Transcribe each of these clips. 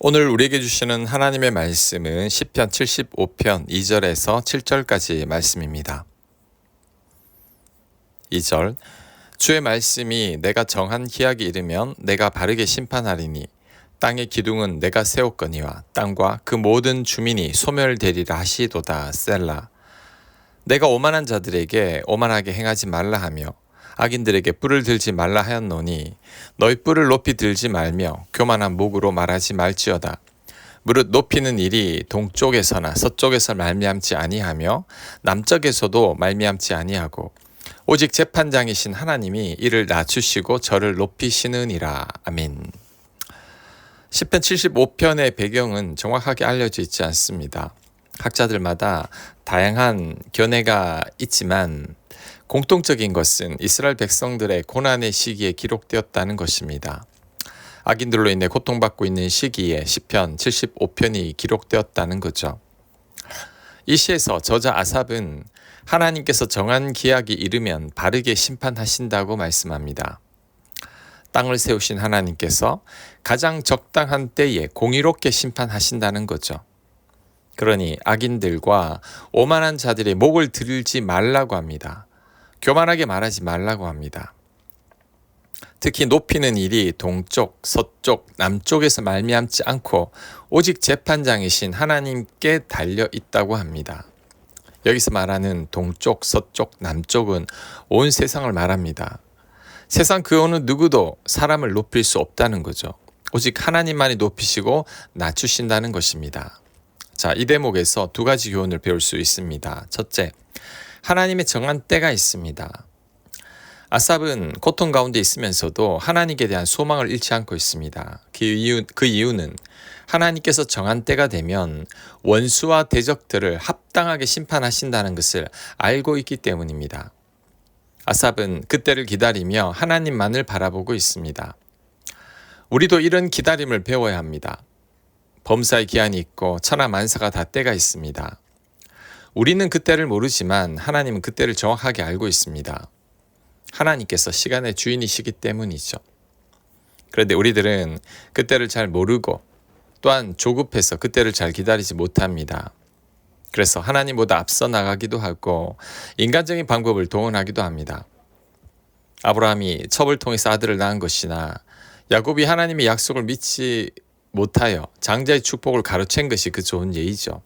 오늘 우리에게 주시는 하나님의 말씀은 시편 75편 2절에서 7절까지 말씀입니다. 2절 주의 말씀이 내가 정한 기약이 이르면 내가 바르게 심판하리니 땅의 기둥은 내가 세웠거니와 땅과 그 모든 주민이 소멸되리라 하시도다. 셀라. 내가 오만한 자들에게 오만하게 행하지 말라 하며 악인들에게 뿔을 들지 말라 하였노니 너희 뿔을 높이 들지 말며 교만한 목으로 말하지 말지어다. 무릇 높이는 일이 동쪽에서나 서쪽에서 말미암지 아니하며 남쪽에서도 말미암지 아니하고 오직 재판장이신 하나님이 이를 낮추시고 저를 높이시느니라. 아멘. 시편 75편의 배경은 정확하게 알려져 있지 않습니다. 학자들마다 다양한 견해가 있지만 공통적인 것은 이스라엘 백성들의 고난의 시기에 기록되었다는 것입니다. 악인들로 인해 고통받고 있는 시기에 시편 75편이 기록되었다는 거죠. 이 시에서 저자 아삽은 하나님께서 정한 기약이 이르면 바르게 심판하신다고 말씀합니다. 땅을 세우신 하나님께서 가장 적당한 때에 공의롭게 심판하신다는 거죠. 그러니 악인들과 오만한 자들의 목을 들지 말라고 합니다. 교만하게 말하지 말라고 합니다. 특히 높이는 일이 동쪽, 서쪽, 남쪽에서 말미암지 않고 오직 재판장이신 하나님께 달려 있다고 합니다. 여기서 말하는 동쪽, 서쪽, 남쪽은 온 세상을 말합니다. 세상 그 어느 누구도 사람을 높일 수 없다는 거죠. 오직 하나님만이 높이시고 낮추신다는 것입니다. 자, 이 대목에서 두 가지 교훈을 배울 수 있습니다. 첫째, 하나님의 정한 때가 있습니다. 아삽은 고통 가운데 있으면서도 하나님께 대한 소망을 잃지 않고 있습니다. 그 이유는 하나님께서 정한 때가 되면 원수와 대적들을 합당하게 심판하신다는 것을 알고 있기 때문입니다. 아삽은 그때를 기다리며 하나님만을 바라보고 있습니다. 우리도 이런 기다림을 배워야 합니다. 범사의 기한이 있고 천하만사가 다 때가 있습니다. 우리는 그때를 모르지만 하나님은 그때를 정확하게 알고 있습니다. 하나님께서 시간의 주인이시기 때문이죠. 그런데 우리들은 그때를 잘 모르고 또한 조급해서 그때를 잘 기다리지 못합니다. 그래서 하나님보다 앞서 나가기도 하고 인간적인 방법을 동원하기도 합니다. 아브라함이 첩을 통해서 아들을 낳은 것이나 야곱이 하나님의 약속을 믿지 못하여 장자의 축복을 가로챈 것이 그 좋은 예이죠.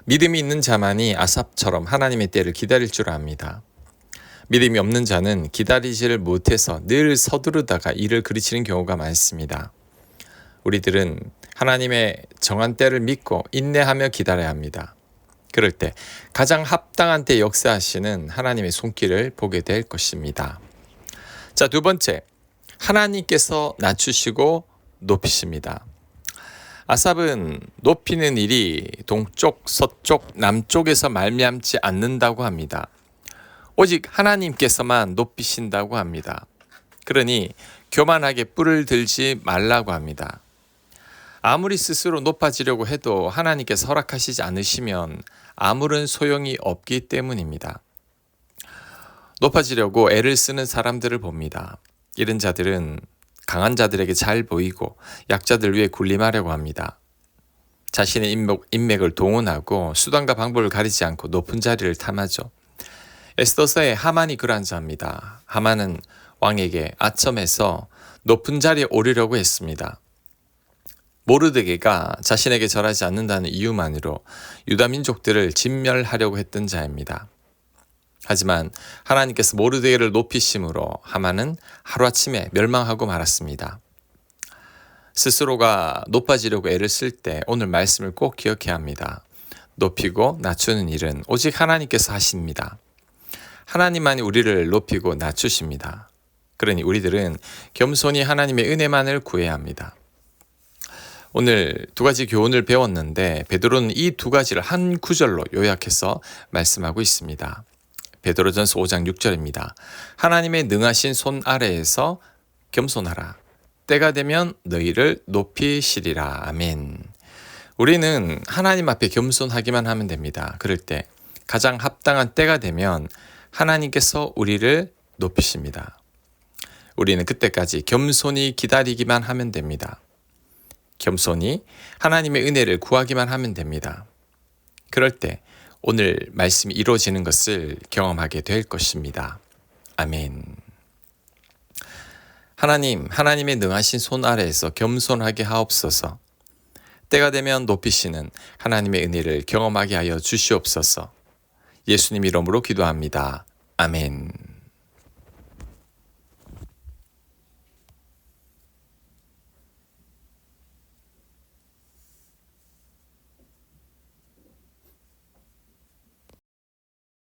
믿음이 있는 자만이 아삽처럼 하나님의 때를 기다릴 줄 압니다. 믿음이 없는 자는 기다리지를 못해서 늘 서두르다가 일을 그르치는 경우가 많습니다. 우리들은 하나님의 정한 때를 믿고 인내하며 기다려야 합니다. 그럴 때 가장 합당한 때 역사하시는 하나님의 손길을 보게 될 것입니다. 자, 두 번째, 하나님께서 낮추시고 높이십니다. 아삽은 높이는 일이 동쪽, 서쪽, 남쪽에서 말미암지 않는다고 합니다. 오직 하나님께서만 높이신다고 합니다. 그러니 교만하게 뿔을 들지 말라고 합니다. 아무리 스스로 높아지려고 해도 하나님께서 허락하시지 않으시면 아무런 소용이 없기 때문입니다. 높아지려고 애를 쓰는 사람들을 봅니다. 이런 자들은 강한 자들에게 잘 보이고 약자들 위해 군림하려고 합니다. 자신의 인맥을 동원하고 수단과 방법을 가리지 않고 높은 자리를 탐하죠. 에스더서의 하만이 그러한 자입니다. 하만은 왕에게 아첨해서 높은 자리에 오르려고 했습니다. 모르드게가 자신에게 절하지 않는다는 이유만으로 유다 민족들을 진멸하려고 했던 자입니다. 하지만 하나님께서 모르드게를 높이심으로 하만은 하루아침에 멸망하고 말았습니다. 스스로가 높아지려고 애를 쓸 때 오늘 말씀을 꼭 기억해야 합니다. 높이고 낮추는 일은 오직 하나님께서 하십니다. 하나님만이 우리를 높이고 낮추십니다. 그러니 우리들은 겸손히 하나님의 은혜만을 구해야 합니다. 오늘 두 가지 교훈을 배웠는데 베드로는 이 두 가지를 한 구절로 요약해서 말씀하고 있습니다. 베드로전서 5장 6절입니다. 하나님의 능하신 손 아래에서 겸손하라. 때가 되면 너희를 높이시리라. 아멘. 우리는 하나님 앞에 겸손하기만 하면 됩니다. 그럴 때 가장 합당한 때가 되면 하나님께서 우리를 높이십니다. 우리는 그때까지 겸손히 기다리기만 하면 됩니다. 겸손히 하나님의 은혜를 구하기만 하면 됩니다. 그럴 때 오늘 말씀이 이루어지는 것을 경험하게 될 것입니다. 아멘. 하나님, 하나님의 능하신 손 아래에서 겸손하게 하옵소서. 때가 되면 높이시는 하나님의 은혜를 경험하게 하여 주시옵소서. 예수님 이름으로 기도합니다. 아멘.